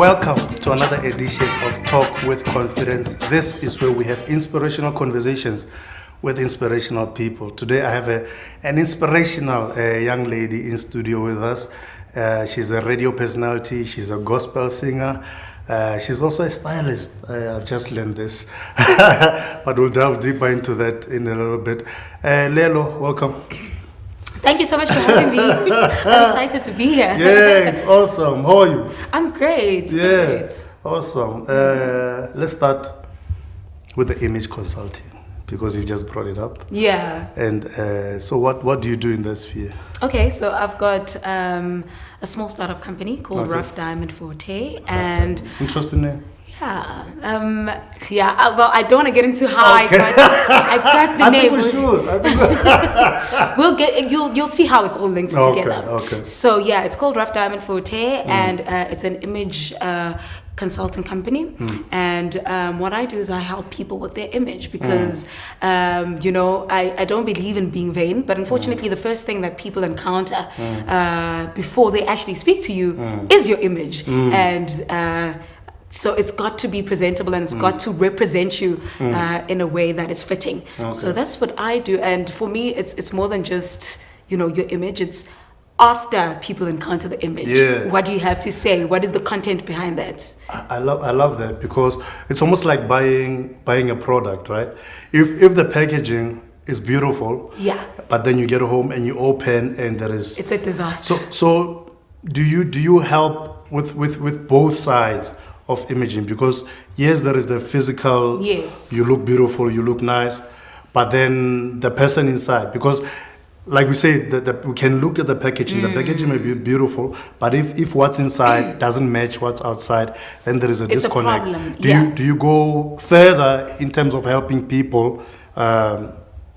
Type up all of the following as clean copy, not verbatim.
Welcome to another edition of Talk with Confidence. This is where we have inspirational conversations with inspirational people. Today I have an inspirational young lady in studio with us. She's a radio personality, she's a gospel singer, she's also a stylist. I've just learned this, but we'll delve deeper into that in a little bit. Lelo, welcome. Thank you so much for having me. I'm excited to be here. Yeah, it's awesome. How are you? I'm great. Yeah, I'm great. awesome. Let's start with the image consulting because you just brought it up. Yeah. And so what do you do in that sphere? Okay, so I've got a small startup company called Rough Diamond Forte, and interesting name. Well, I don't want to get into how I got the name. We'll get you'll see how it's all linked together. Okay. So yeah, it's called Rough Diamond Forte, and it's an image consulting company. And what I do is I help people with their image because I don't believe in being vain, but unfortunately the first thing that people encounter before they actually speak to you is your image. And so it's got to be presentable and it's got to represent you in a way that is fitting. Okay. So that's what I do. And for me, it's more than just, your image. It's after people encounter the image. Yeah. What do you have to say? What is the content behind that? I love that because it's almost like buying a product, right? If the packaging is beautiful, yeah, but then you get home and you open and it's a disaster. So do you help with both sides of imaging? Because yes, there is the physical, yes, you look beautiful, you look nice, but then the person inside, because like we say, we can look at the packaging. The packaging may be beautiful, but if what's inside doesn't match what's outside, then there is a disconnect. A problem. Do you go further in terms of helping people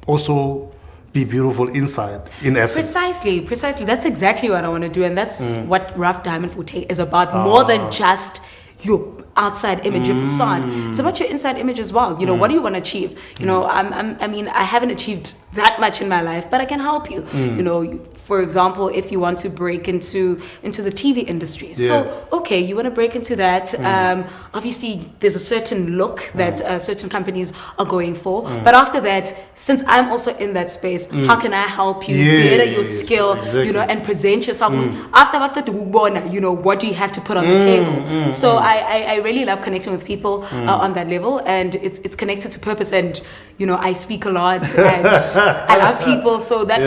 also be beautiful inside, in essence? Precisely. That's exactly what I want to do, and that's what Rough Diamond Forte is about. More than just your outside image, your facade. It's about your inside image as well. What do you want to achieve? I haven't achieved that much in my life, but I can help you. For example, if you want to break into the TV industry. Yeah. So, okay, you want to break into that. Obviously, there's a certain look that certain companies are going for. But after that, since I'm also in that space, how can I help you better your skill, exactly, and present yourself? After that, what do you have to put on the table? So I really love connecting with people on that level, and it's connected to purpose. And I speak a lot, and I love people, so that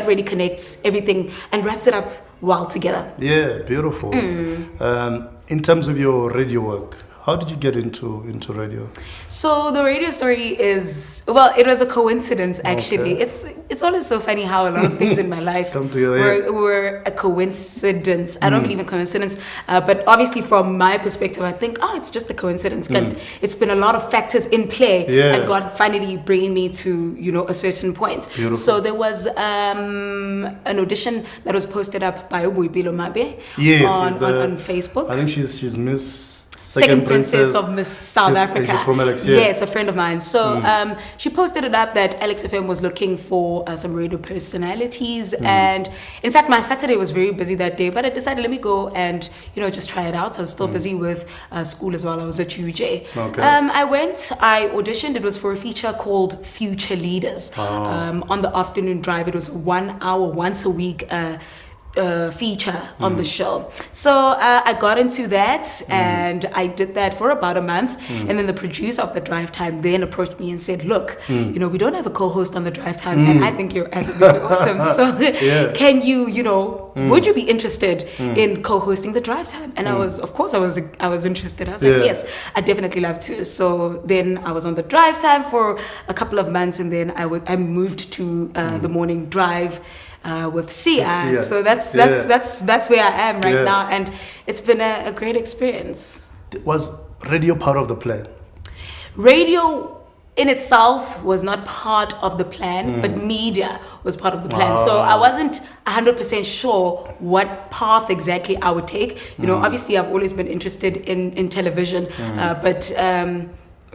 really connects everything and wraps it up well together. Yeah, beautiful. In terms of your radio work, how did you get into radio? So the radio story is, it was a coincidence actually. Okay. It's always so funny how a lot of things in my life come together. were a coincidence. I don't believe in coincidence, but obviously from my perspective, I think, it's just a coincidence. And it's been a lot of factors in play, and God finally bringing me to a certain point. Beautiful. So there was an audition that was posted up by Ubuibilo Mabe on Facebook. I think she's Miss Second Princess of Miss South Africa. She's from Alex, Yes, a friend of mine. So she posted it up that Alex FM was looking for some radio personalities. And in fact, my Saturday was very busy that day, but I decided, let me go and, just try it out. I was still busy with school as well. I was at UJ. Okay. I went, I auditioned. It was for a feature called Future Leaders. On the afternoon drive, it was 1 hour, once a week, feature on the show. So I got into that and I did that for about a month. And then the producer of the drive time then approached me and said, look, we don't have a co-host on the drive time and I think you're absolutely awesome. So can you, would you be interested in co-hosting the drive time? And I was interested. I was like, yes, I definitely love to. So then I was on the drive time for a couple of months and then I moved to the morning drive with Sia. So that's where I am right now, and it's been a great experience. Was radio part of the plan? Radio in itself was not part of the plan, but media was part of the plan. So I wasn't 100% sure what path exactly I would take. Obviously I've always been interested in television, but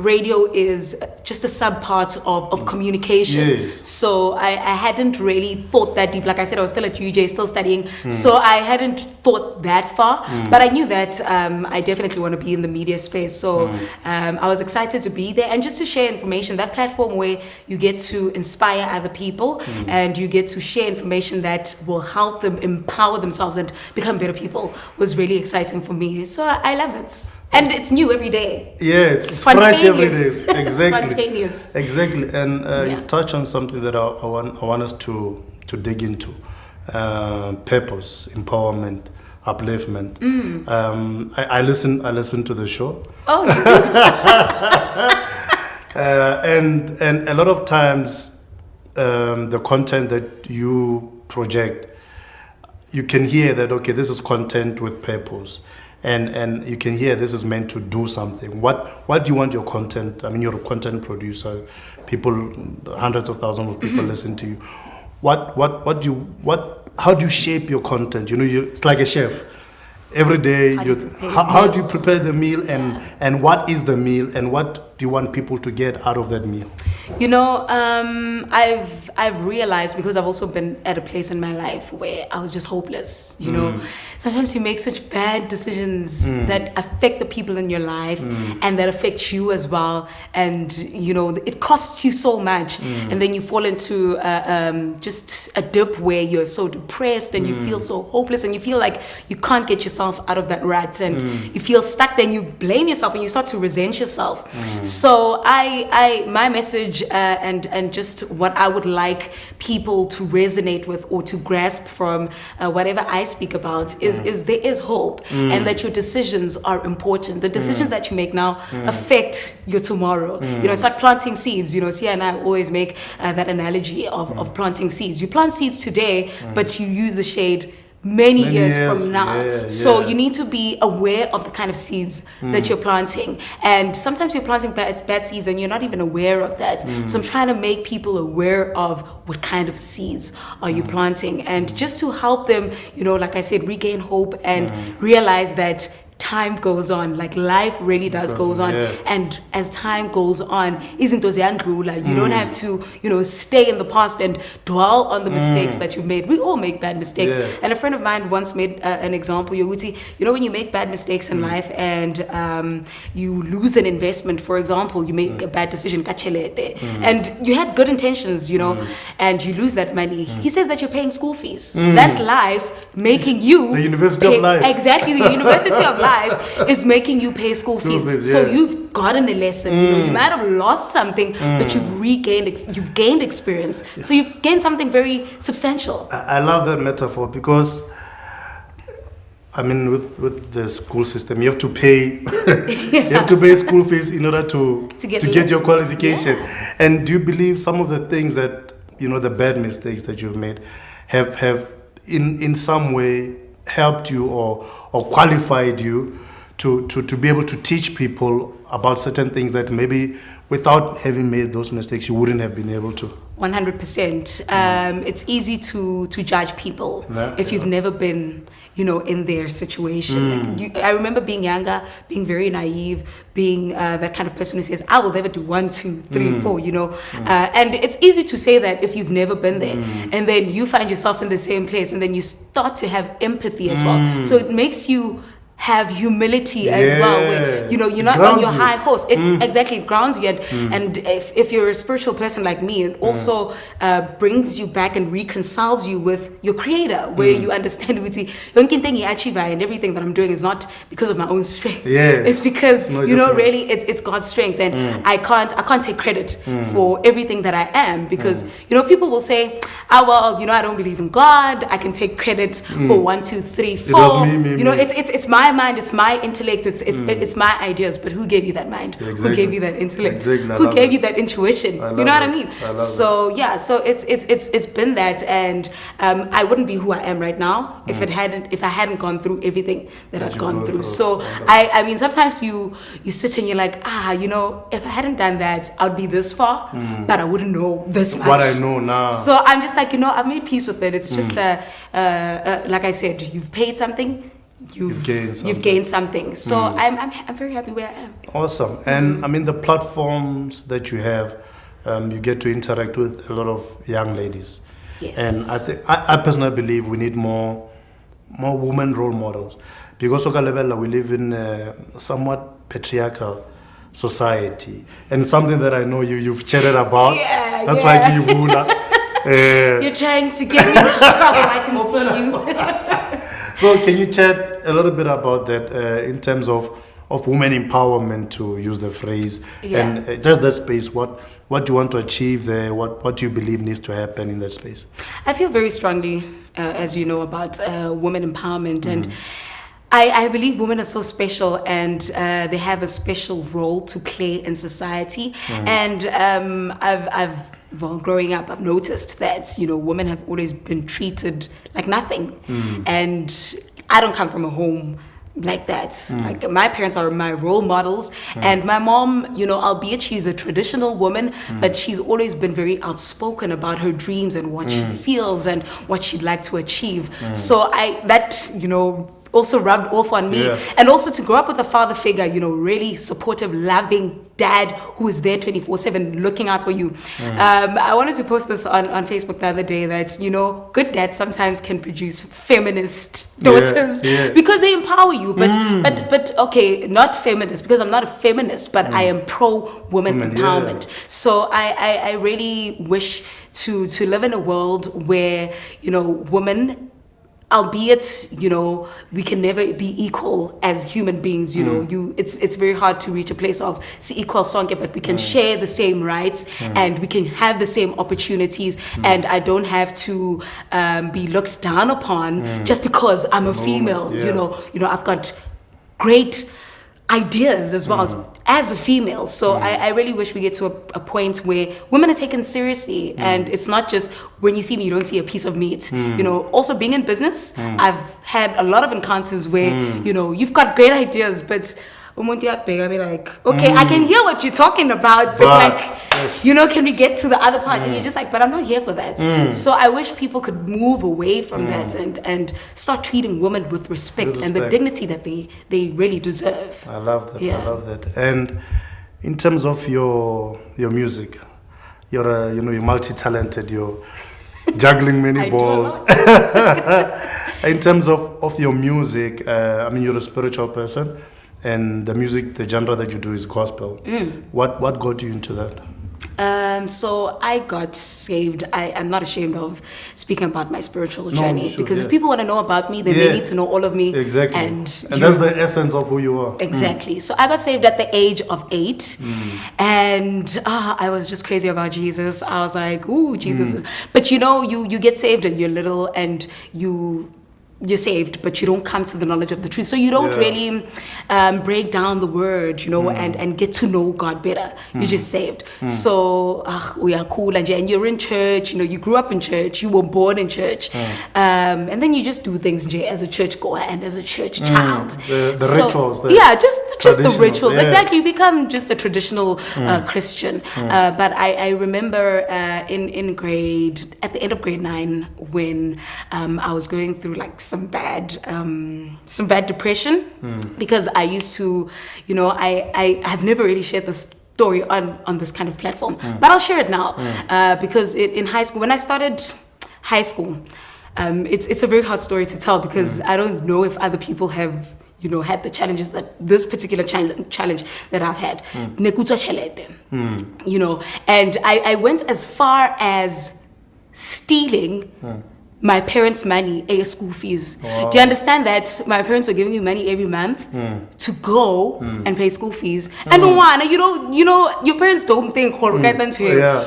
radio is just a sub part of communication. Yes. So I hadn't really thought that deep. Like I said, I was still at UJ, still studying. So I hadn't thought that far. But I knew that I definitely want to be in the media space. So I was excited to be there and just to share information. That platform where you get to inspire other people and you get to share information that will help them empower themselves and become better people was really exciting for me. So I love it. And it's new every day. Yeah, it's fresh every day. Exactly. It's spontaneous. Exactly. And you've touched on something that I want us to dig into. Purpose, empowerment, upliftment. I listen to the show. Oh, you do? And a lot of times the content that you project, you can hear that, okay, this is content with purpose. And you can hear this is meant to do something. What do you want your content? I mean, you're a content producer. People, hundreds of thousands of people listen to you. How do you shape your content? It's like a chef. Every day, how do you prepare the meal, and what is the meal, and what do you want people to get out of that meal? I've realized, because I've also been at a place in my life where I was just hopeless. Sometimes you make such bad decisions that affect the people in your life and that affect you as well, and it costs you so much, and then you fall into just a dip where you're so depressed and you feel so hopeless and you feel like you can't get yourself out of that rut, and you feel stuck. Then you blame yourself and you start to resent yourself. So my message and just what I would like people to resonate with or to grasp from whatever I speak about is there is hope, and that your decisions are important. The decisions that you make now affect your tomorrow. It's like planting seeds. Sia and I always make that analogy of planting seeds. You plant seeds today, but you use the shade many years from now. So you need to be aware of the kind of seeds that you're planting. And sometimes you're planting bad seeds and you're not even aware of that. So I'm trying to make people aware of what kind of seeds are you planting. And just to help them, like I said, regain hope and realize that time goes on, like life really does goes on, and as time goes on, izinto ziyandlula. You don't have to, stay in the past and dwell on the mistakes that you've made. We all make bad mistakes. And a friend of mine once made an example, Yoguti, when you make bad mistakes in life and you lose an investment, for example, you make a bad decision, and you had good intentions, and you lose that money. He says that you're paying school fees. That's life making you the university of life. Exactly, the university of life is making you pay school fees. So you've gotten a lesson. You might have lost something, but you've gained experience. So you've gained something very substantial. I love that metaphor because, I mean, with the school system, you have to pay you have to pay school fees in order to get your qualification. And do you believe some of the things that, the bad mistakes that you've made have in some way helped you or qualified you to be able to teach people about certain things that maybe without having made those mistakes you wouldn't have been able to? 100%. It's easy to judge people if you've never been, in their situation. I remember being younger, being very naive, being that kind of person who says, I will never do 1, 2, 3, 4, and it's easy to say that if you've never been there, and then you find yourself in the same place, and then you start to have empathy as well. So it makes you have humility as well, where you're not on your high horse. It grounds you, and if you're a spiritual person like me, it also brings you back and reconciles you with your creator, where you understand and everything that I'm doing is not because of my own strength. It's because really it's God's strength, and I can't take credit for everything that I am, because people will say, I don't believe in God, I can take credit for 1, 2, 3, 4. It's my mind, it's my intellect, it's my ideas, but who gave you that mind? Who gave you that intellect? Who gave you that intuition? You know what I mean? So it's been that, and I wouldn't be who I am right now if I hadn't gone through everything that I've gone through. So I mean, sometimes you sit and you're like, if I hadn't done that, I'd be this far, but I wouldn't know this much. What I know now. So I'm just like, I've made peace with it. It's just like I said, you've paid something. you've gained something. So I'm very happy where I am. Awesome. And I mean, the platforms that you have, you get to interact with a lot of young ladies. Yes. And I personally believe we need more women role models, because we live in a somewhat patriarchal society, and something that I know you've chatted about. Yeah, that's why you You're trying to get me in trouble. I can see you. So can you chat a little bit about that in terms of women empowerment, to use the phrase, and just that space, what do you want to achieve there, what do you believe needs to happen in that space? I feel very strongly, as you know, about women empowerment, and I believe women are so special, and they have a special role to play in society. And well, growing up, I've noticed that, women have always been treated like nothing. And I don't come from a home like that. Like, my parents are my role models, and my mom, albeit she's a traditional woman, but she's always been very outspoken about her dreams and what she feels and what she'd like to achieve. So also rubbed off on me. And also to grow up with a father figure, really supportive, loving dad who is there 24/7 looking out for you. I wanted to post this on Facebook the other day that, good dads sometimes can produce feminist daughters because they empower you. But okay, not feminist, because I'm not a feminist, but I am pro women empowerment. So I really wish to live in a world where, women, albeit, we can never be equal as human beings, it's very hard to reach a place of equal sonke, but we can share the same rights and we can have the same opportunities, and I don't have to be looked down upon just because I'm a female. I've got great ideas as well as a female. So I really wish we get to a point where women are taken seriously, and it's not just when you see me, you don't see a piece of meat. Also being in business, I've had a lot of encounters where, you've got great ideas, but I be like, okay, I can hear what you're talking about, but can we get to the other part? And you're just like, but I'm not here for that. So I wish people could move away from that and start treating women with respect and the dignity that they really deserve. I love that. I love that. And in terms of your music, you're you're multi-talented. You're juggling many balls. In terms of your music, you're a spiritual person. And the music, the genre that you do is gospel. What got you into that? So I got saved. I'm not ashamed of speaking about my spiritual journey, because if people want to know about me, then they need to know all of me. Exactly. And that's the essence of who you are. Exactly. So I got saved at the age of 8, and I was just crazy about Jesus. I was like, ooh, Jesus. But you get saved and you're little, and you're saved, but you don't come to the knowledge of the truth. So you don't really break down the word, and get to know God better. You're just saved. So we are cool, and you're in church. You grew up in church. You were born in church, and then you just do things as a church goer and as a church child. The rituals. Just the rituals. Exactly. You become just a traditional Christian. But I remember at the end of grade 9, when I was going through some bad depression, because I used to, I have never really shared this story on this kind of platform, but I'll share it now, because in high school, when I started high school, it's a very hard story to tell, because I don't know if other people have had the challenges that this particular challenge that I've had. And I went as far as stealing my parents' money, school fees. Wow. Do you understand that my parents were giving me money every month to go and pay school fees? And your parents don't think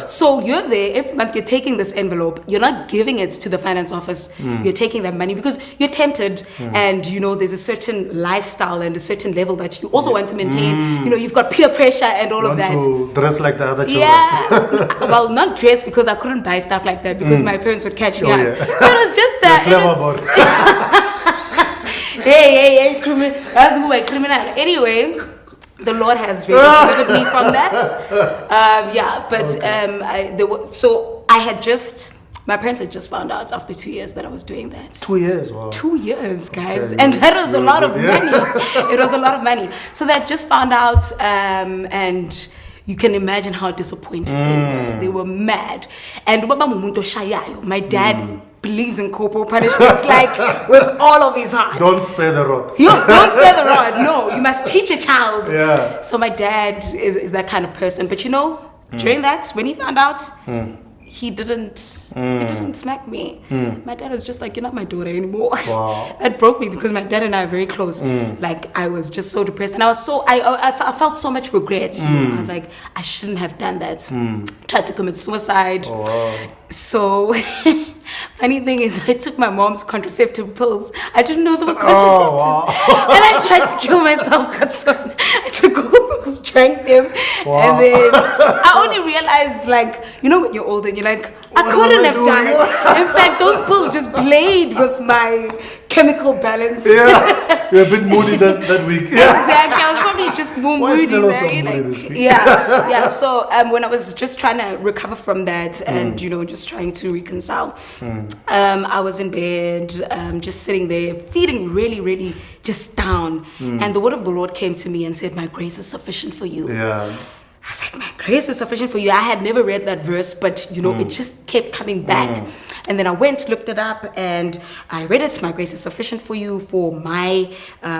so you're there every month, you're taking this envelope, you're not giving it to the finance office, you're taking that money because you're tempted, and there's a certain lifestyle and a certain level that you also want to maintain. You've got peer pressure and all of that. To dress like the other children. Yeah. Well, not dress, because I couldn't buy stuff like that, because my parents would catch me out. Yeah. So it was just hey, criminal. That's who I criminal. Anyway, the Lord has really delivered me from that. So I had just My parents had just found out after 2 years that I was doing that. 2 years, wow. 2 years, guys. Okay, And that was a lot of yeah. money. It was a lot of money. So they had just found out, and you can imagine how disappointed they were mad. And my dad believes in corporal punishment, like with all of his heart. Don't spare the rod. Don't spare the rod. No, you must teach a child. Yeah. So my dad is that kind of person. But during that, when he found out, he didn't smack me. My dad was just like, you're not my daughter anymore. Wow. That broke me because my dad and I are very close. Like I was just so depressed, and I was I felt so much regret. I was like, I shouldn't have done that. Tried to commit suicide. Oh, wow. So funny thing is, I took my mom's contraceptive pills. I didn't know they were contraceptives. And I tried to kill myself. I took all those, drank them. And then I only realized, like, when you're older and you're like, I couldn't have done it. In fact, those pills just played with my chemical balance. Yeah, you're a bit moody that week. Yeah. Exactly. I was probably just more Why is moody. Lelo so moody this week? Yeah. So when I was just trying to recover from that and, just trying to reconcile, I was in bed, just sitting there, feeling really, really just down. And the word of the Lord came to me and said, my grace is sufficient for you. Yeah. I was like, my grace is sufficient for you. I had never read that verse, but it just kept coming back. And then I went, looked it up, and I read it. My grace is sufficient for you, for my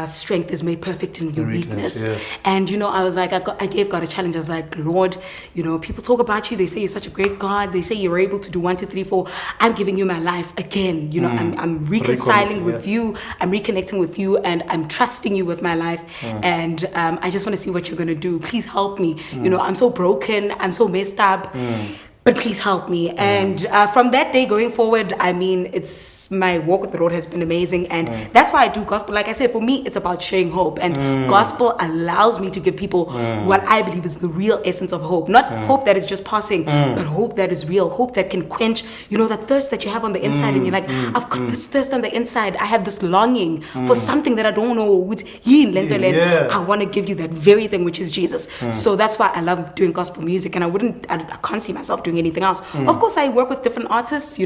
strength is made perfect in your weakness. Yeah. And I was like, I gave God a challenge. I was like, Lord, people talk about you. They say you're such a great God. They say you're able to do 1, 2, 3, 4. I'm giving you my life again. I'm reconciling with you. I'm reconnecting with you, and I'm trusting you with my life. And I just want to see what you're going to do. Please help me. I'm so broken. I'm so messed up. But please help me. And from that day going forward, it's my walk with the Lord has been amazing. And that's why I do gospel. Like I said, for me, it's about sharing hope. And gospel allows me to give people what I believe is the real essence of hope. Not hope that is just passing, but hope that is real. Hope that can quench, that thirst that you have on the inside. And you're like, I've got this thirst on the inside. I have this longing for something that I don't know. I want to give you that very thing, which is Jesus. So that's why I love doing gospel music. And I can't see myself doing anything else. Of course, I work with different artists,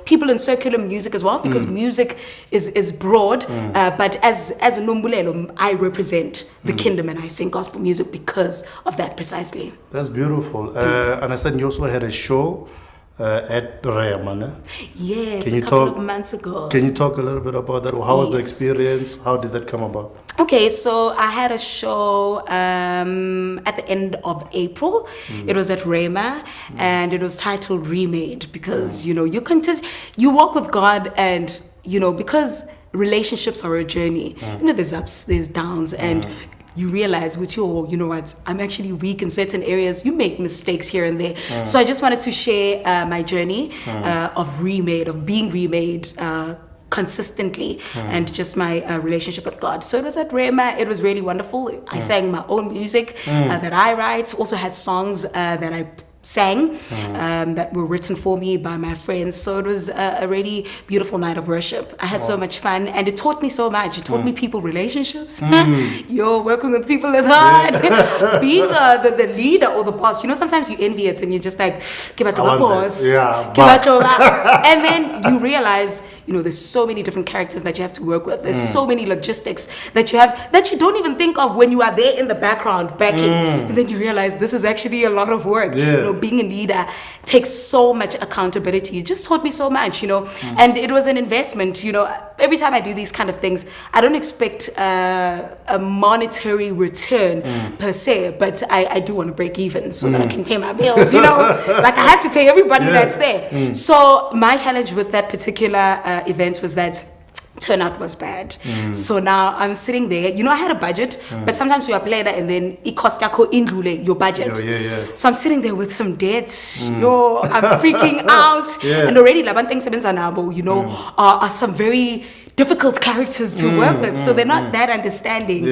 people in circular music as well, because music is broad. But as a Nombulelo, I represent the kingdom and I sing gospel music because of that precisely. That's beautiful. I understand you also had a show at Remade. Yes, a couple of months ago. Can you talk a little bit about that? How was the experience? How did that come about? Okay, so I had a show at the end of April. It was at Remade, and it was titled Remade because, you walk with God and, because relationships are a journey. There's ups, there's downs, and you realize with I'm actually weak in certain areas. You make mistakes here and there. So I just wanted to share my journey of being remade consistently, and just my relationship with God. So it was at Remade. It was really wonderful. I sang my own music that I write. Also had songs that I sang that were written for me by my friends. So it was a really beautiful night of worship. I had so much fun, and it taught me so much. It taught me people relationships. Working with people is hard. Being the leader or the boss, sometimes you envy it and you're just like, give it to my boss. And then you realize, there's so many different characters that you have to work with. There's so many logistics that you have that you don't even think of when you are there in the background backing. And then you realize this is actually a lot of work. Being a leader takes so much accountability. It just taught me so much, and it was an investment. Every time I do these kind of things, I don't expect a monetary return per se, but I do want to break even so that I can pay my bills, like I have to pay everybody that's there. So my challenge with that particular event was that turnout was bad. So now I'm sitting there. I had a budget, but sometimes you are playing and then it costs your budget. So I'm sitting there with some debts. I'm freaking out. And already Labanting Sebensanabo, are some very difficult characters to work with. So they're not that understanding.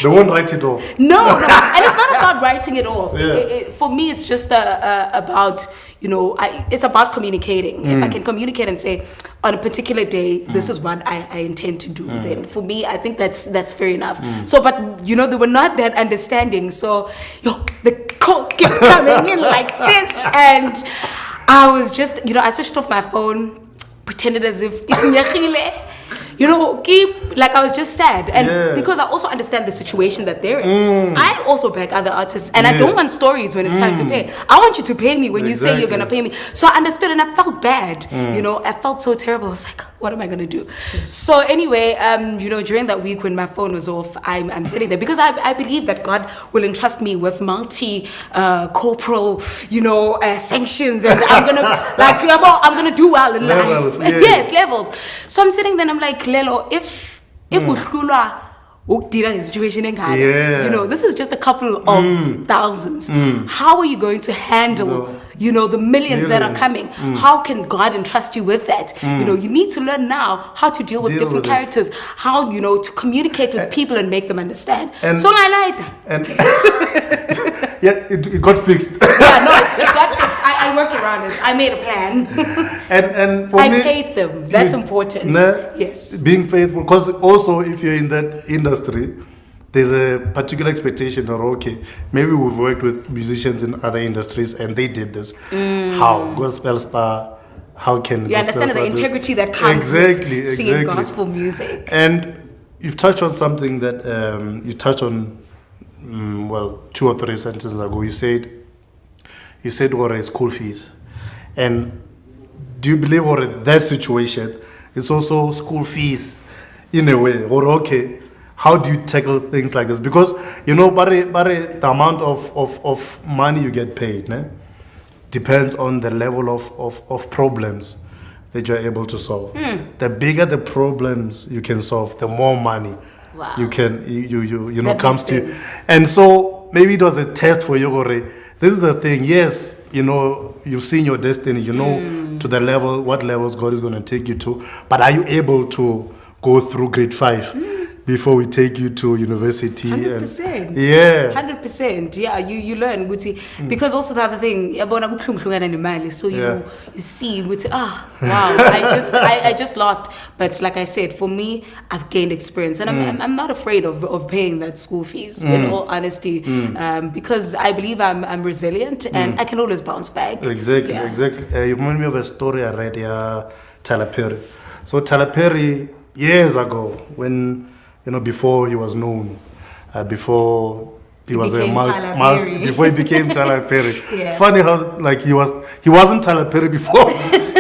They won't write it off. No. And it's not about writing it off. Yeah. For me, it's just about, it's about communicating. If I can communicate and say, on a particular day, this is what I intend to do, then for me, I think that's fair enough. So, but, they were not that understanding. So, the calls kept coming in like this. And I was just, I switched off my phone, pretended as if it's Nyakile. I was just sad. And because I also understand the situation that they're in. I also back other artists. And I don't want stories when it's time to pay. I want you to pay me when you say you're going to pay me. So I understood and I felt bad. I felt so terrible. I was like, what am I going to do? So anyway, during that week when my phone was off, I'm sitting there. Because I believe that God will entrust me with multi-corporal, sanctions. And I'm going to do well in life. Yes, levels. So I'm sitting there and I'm like, Lelo, if uhlulwa ukudila ngesituation engaka, this is just a couple of thousands. How are you going to handle, the millions that are coming? How can God entrust you with that? You need to learn now how to deal with different characters, how, to communicate with people and make them understand. So I like that. It got fixed. It got fixed. I worked around it. I made a plan. and for I me, paid them. That's important. Yes. Being faithful, because also if you're in that industry, there's a particular expectation or maybe we've worked with musicians in other industries and they did this. How gospel star? How can you understand the integrity that comes with singing gospel music? And you've touched on something that you touched on. 2 or 3 sentences ago, you said what are school fees, and do you believe that situation is also school fees in a way, or how do you tackle things like this? Because but the amount of money you get paid depends on the level of problems that you're able to solve. The bigger the problems you can solve, the more money you can comes to you. And so maybe it was a test for you. This is the thing. Yes, you've seen your destiny. To the level, what levels God is going to take you to. But are you able to go through grade 5 before we take you to university? 100%. 100%. Yeah, you learn, because also the other thing, so you see, wow, I just lost. But like I said, for me, I've gained experience, and I'm not afraid of paying that school fees. In all honesty, because I believe I'm resilient and I can always bounce back. Exactly. You remind me of a story I read here, Tyler Perry. So Tyler Perry, years ago, when before he was known, before he was before he became Tyler Perry. Funny how he wasn't Tyler Perry before.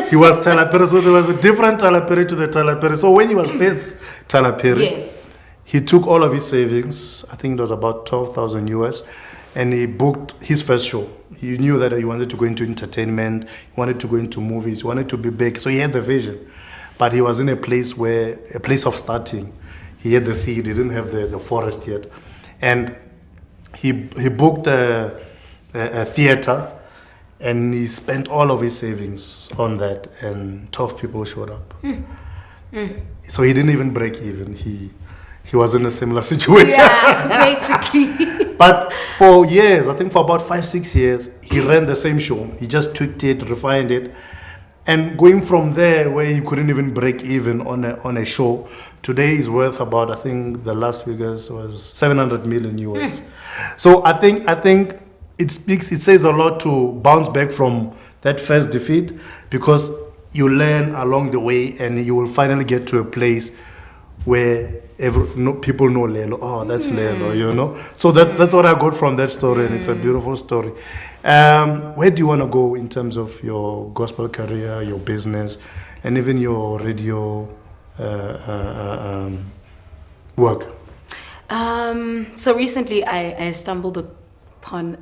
He was Tyler Perry, so there was a different Tyler Perry to the Tyler Perry. So when he was first Tyler Perry, he took all of his savings. I think it was about 12,000 US, and he booked his first show. He knew that he wanted to go into entertainment, he wanted to go into movies, he wanted to be big. So he had the vision, but he was in a place of starting. He had the seed, he didn't have the forest yet. And he booked a theater, and he spent all of his savings on that, and 12 people showed up. So he didn't even break even. He was in a similar situation. Yeah, basically. But for years, I think for about 5-6 years, he ran the same show. He just tweaked it, refined it. And going from there, where he couldn't even break even on a show, today is worth about, I think the last figures was 700 million US. So I think it says a lot to bounce back from that first defeat, because you learn along the way and you will finally get to a place where people know Lelo. Oh, that's Lelo, So that's what I got from that story, and it's a beautiful story. Where do you want to go in terms of your gospel career, your business, and even your radio work? So recently I stumbled upon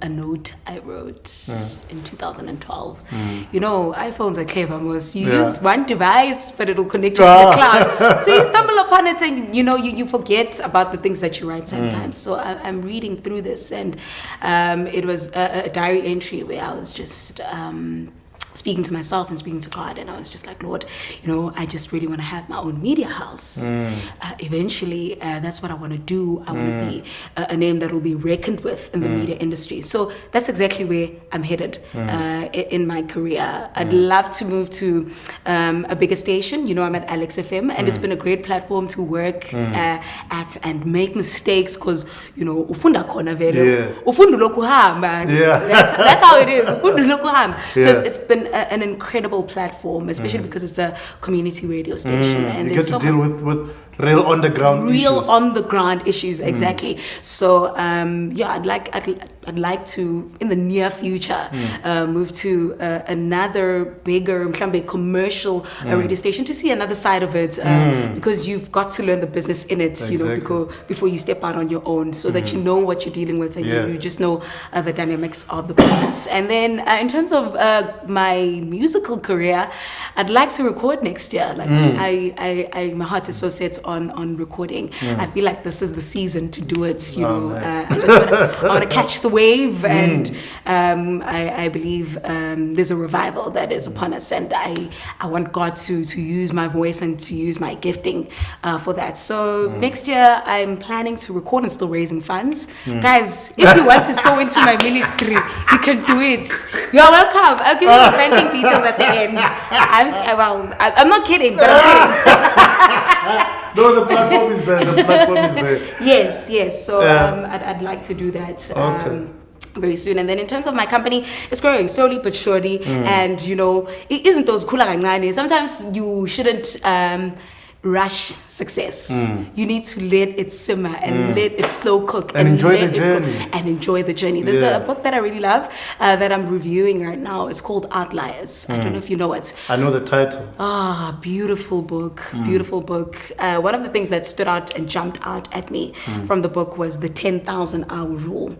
a note I wrote in 2012. iPhones are clever, most. You use one device, but it'll connect you to the cloud. So you stumble upon it and, you forget about the things that you write sometimes. So I'm reading through this, and it was a diary entry where I was just speaking to myself and speaking to God, and I was just like, Lord, I just really want to have my own media house. Eventually, that's what I want to do. I want to be a name that will be reckoned with in the media industry. So that's exactly where I'm headed in my career. I'd love to move to a bigger station. I'm at Alex FM, and it's been a great platform to work at and make mistakes, because ufunda khona vele, ufunda lokuhamba. That's how it is. Ufunda lokuhamba. So it's been an incredible platform, especially because it's a community radio station, and you get to deal with real on the ground issues. Exactly. So I'd like to, in the near future, move to another bigger commercial radio station, to see another side of it, because you've got to learn the business in it, before you step out on your own, so that you know what you're dealing with, and you just know the dynamics of the business. And then in terms of my musical career, I'd like to record next year. My heart is so set on recording. I feel like this is the season to do it. I want to catch the wave, and I believe there's a revival that is upon us, and I want God to use my voice and to use my gifting for that. So next year I'm planning to record and still raising funds. Guys, if you want to sow into my ministry, you can do it. You're welcome. I'll give you the banking details at the end. I'm not kidding, but I'm kidding. No, the platform is there. Yes. So I'd like to do that. Very soon. And then in terms of my company, it's growing slowly but surely. And it isn't those kula kancane. Sometimes you shouldn't rush success. You need to let it simmer and let it slow cook and enjoy the journey. There's a book that I really love that I'm reviewing right now. It's called Outliers. I don't know if you know it. I know the title. Beautiful book. Beautiful book. One of the things that stood out and jumped out at me from the book was the 10,000 hour rule.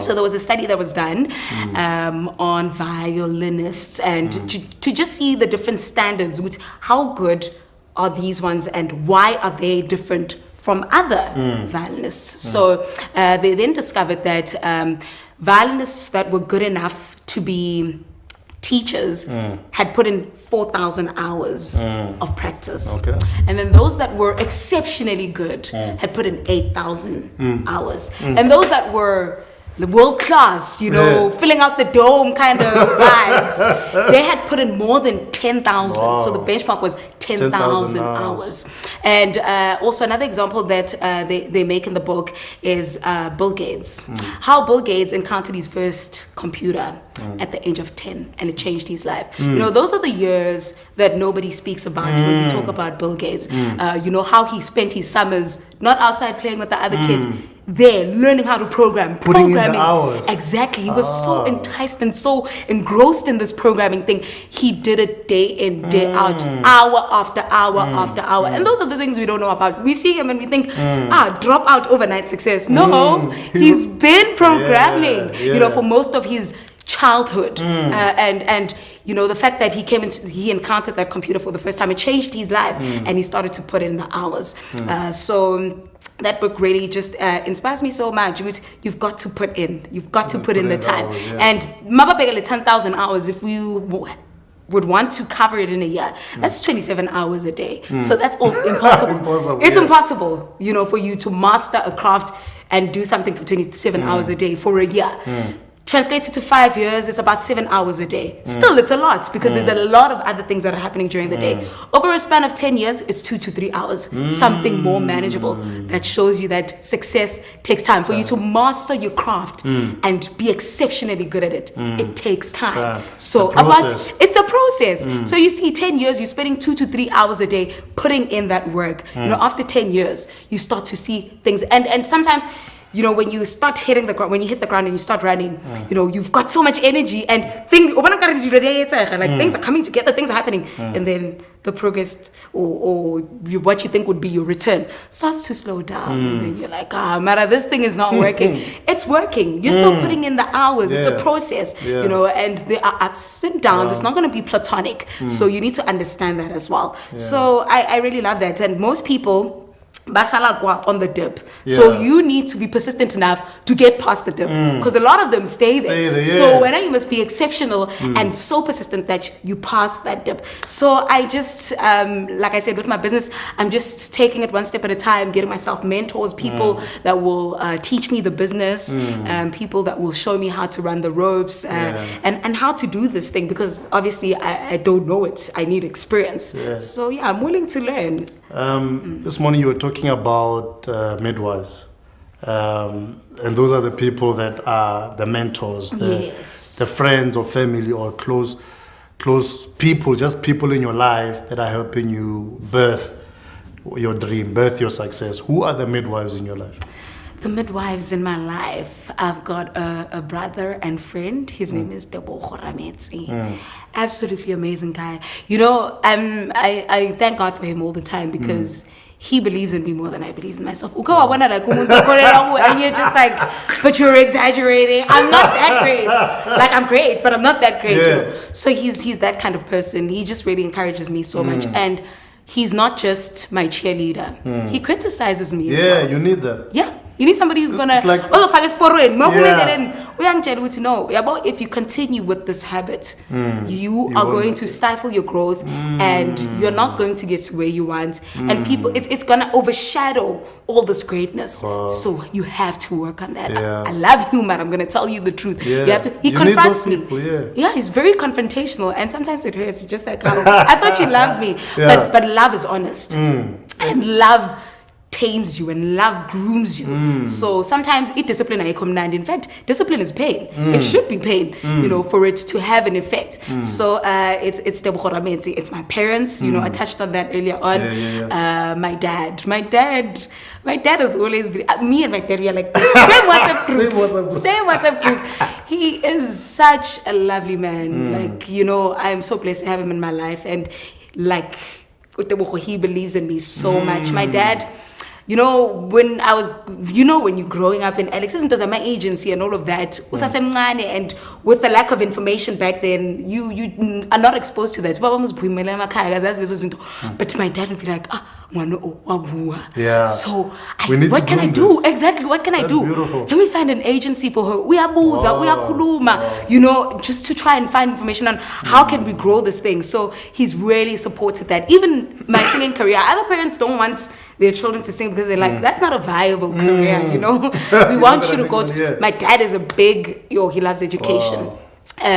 So there was a study that was done on violinists, and to just see the different standards, with how good are these ones and why are they different from other violinists. So they then discovered that violinists that were good enough to be teachers had put in 4,000 hours of practice. And then those that were exceptionally good had put in 8,000 hours. And those that were the world class, filling out the dome kind of vibes, they had put in more than 10,000. So the benchmark was 10,000 hours. And also another example that they make in the book is Bill Gates. How Bill Gates encountered his first computer at the age of 10, and it changed his life. Those are the years that nobody speaks about when we talk about Bill Gates. How he spent his summers not outside playing with the other kids, there learning how to programming. In the hours. Exactly. He was so enticed and so engrossed in this programming thing. He did it day in, day out, hour after hour after hour. And those are the things we don't know about. We see him and we think, drop out overnight success. No, he's been programming, for most of his childhood. And the fact that he encountered that computer for the first time, it changed his life, and he started to put in the hours. So that book really just inspires me so much. You've got to put in. You've got to put in the time. And mababegele 10,000 hours, if we would want to cover it in a year, that's 27 hours a day. So that's all impossible. It's impossible, for you to master a craft and do something for 27 hours a day for a year. Translated to 5 years, it's about 7 hours a day. Still, it's a lot, because there's a lot of other things that are happening during the day. Over a span of 10 years, it's 2 to 3 hours. Something more manageable that shows you that success takes time. For you to master your craft and be exceptionally good at it, it takes time. So it's a process. So you see, 10 years, you're spending 2 to 3 hours a day putting in that work. After 10 years, you start to see things. And sometimes, when you start hitting the ground, when you hit the ground and you start running, you've got so much energy and things are coming together, things are happening. And then the progress or what you think would be your return starts to slow down. And then you're like, Mara, this thing is not working. It's working. You're still putting in the hours. It's a process, and there are ups and downs. It's not going to be platonic. So you need to understand that as well. So I really love that. And most people basala kwa on the dip. So you need to be persistent enough to get past the dip, because a lot of them stay there. So when you must be exceptional and so persistent that you pass that dip. So I just, like I said, with my business, I'm just taking it one step at a time, getting myself mentors, people that will teach me the business, people that will show me how to run the ropes, and how to do this thing, because obviously I don't know it. I need experience. So yeah, I'm willing to learn. This morning you were talking about midwives, and those are the people that are the mentors, the friends or family or close people, just people in your life that are helping you birth your dream, birth your success. Who are the midwives in your life? The midwives in my life, I've got a brother and friend. His name is Remade. Absolutely amazing guy. You know, I thank God for him all the time, because he believes in me more than I believe in myself. And you're just like, but you're exaggerating. I'm not that great. Like, I'm great, but I'm not that great. You know? So he's that kind of person. He just really encourages me so much. And he's not just my cheerleader. He criticizes me as well. Yeah, you need that. Yeah. You need somebody who's gonna like, no, if you continue with this habit, you are going to stifle your growth, and you're not going to get to where you want, and people, it's gonna overshadow all this greatness. So you have to work on that. I love you, man. I'm gonna tell you the truth. You have to. He confronts me. He's very confrontational, and sometimes it hurts. You're just like, oh, I thought you loved me, but love is honest, and love tames you, and love grooms you. So sometimes it discipline, and in fact discipline is pain. It should be pain, you know, for it to have an effect. So it's my parents, you know, I touched on that earlier on. My dad has always been, me and my dad, we are like the same WhatsApp group. He is such a lovely man. Like, you know, I'm so blessed to have him in my life, and like he believes in me so much. My dad, you know, when you're growing up in Alex, isn't my agency and all of that, and with the lack of information back then, you are not exposed to that. But my dad would be like, so what can I do? Exactly, what can I do? Beautiful. Let me find an agency for her. We are kuluma, you know, just to try and find information on how can we grow this thing. So he's really supported that. Even my singing career, other parents don't want their children to sing because they're like, that's not a viable career, you know. We want you to go to. My dad is a big, he loves education.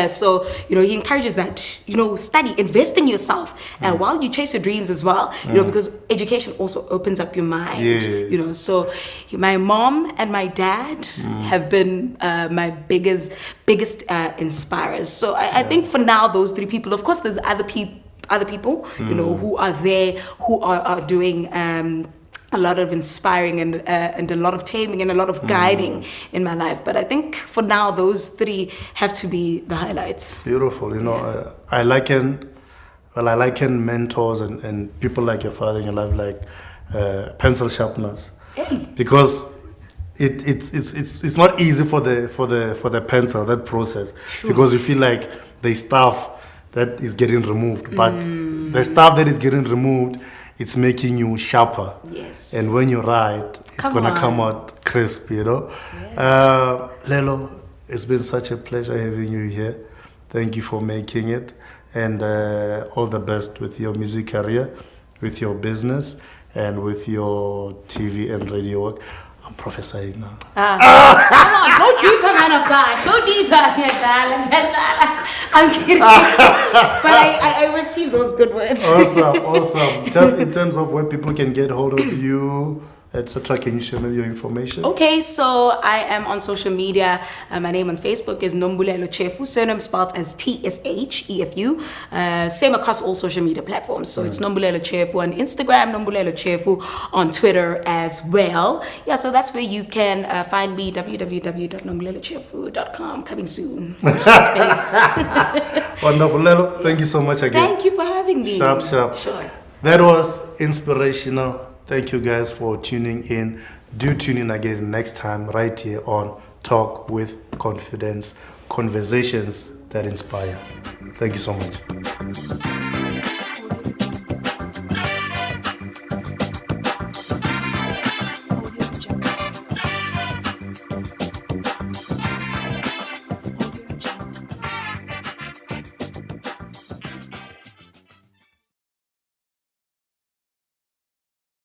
So, you know, he encourages that, you know, study, invest in yourself while you chase your dreams as well, you know, because education also opens up your mind, you know. So my mom and my dad have been my biggest inspirers. So I think for now, those three people, of course, there's other people, you know, who are there, who are doing a lot of inspiring and a lot of taming and a lot of guiding in my life. But I think for now, those three have to be the highlights. Beautiful. You know, I liken mentors and people like your father in your life like pencil sharpeners. Because it's not easy for the pencil, that process. True. Because you feel like there's stuff that is getting removed, but the stuff that is getting removed, it's making you sharper. Yes. And when you write, it's going to come out crisp, you know. Yeah. Lelo, it's been such a pleasure having you here. Thank you for making it. And all the best with your music career, with your business, and with your TV and radio work. I'm prophesying now. Come on, go deeper, man of God. Go deeper, I'm kidding. But I received those good words. Awesome. Just in terms of where people can get hold of you, etc., can you share maybe your information? Okay, so I am on social media. My name on Facebook is Lelo Tshefu, surname spelled as Tshefu. Same across all social media platforms. So it's Lelo Tshefu on Instagram, Lelo Tshefu on Twitter as well. Yeah, so that's where you can find me, www.nombulelotshefu.com, coming soon. Wonderful, Lelo. Thank you so much again. Thank you for having me. Sharp. Sure. That was inspirational. Thank you guys for tuning in. Do tune in again next time right here on Talk with Confidence, conversations that inspire. Thank you so much.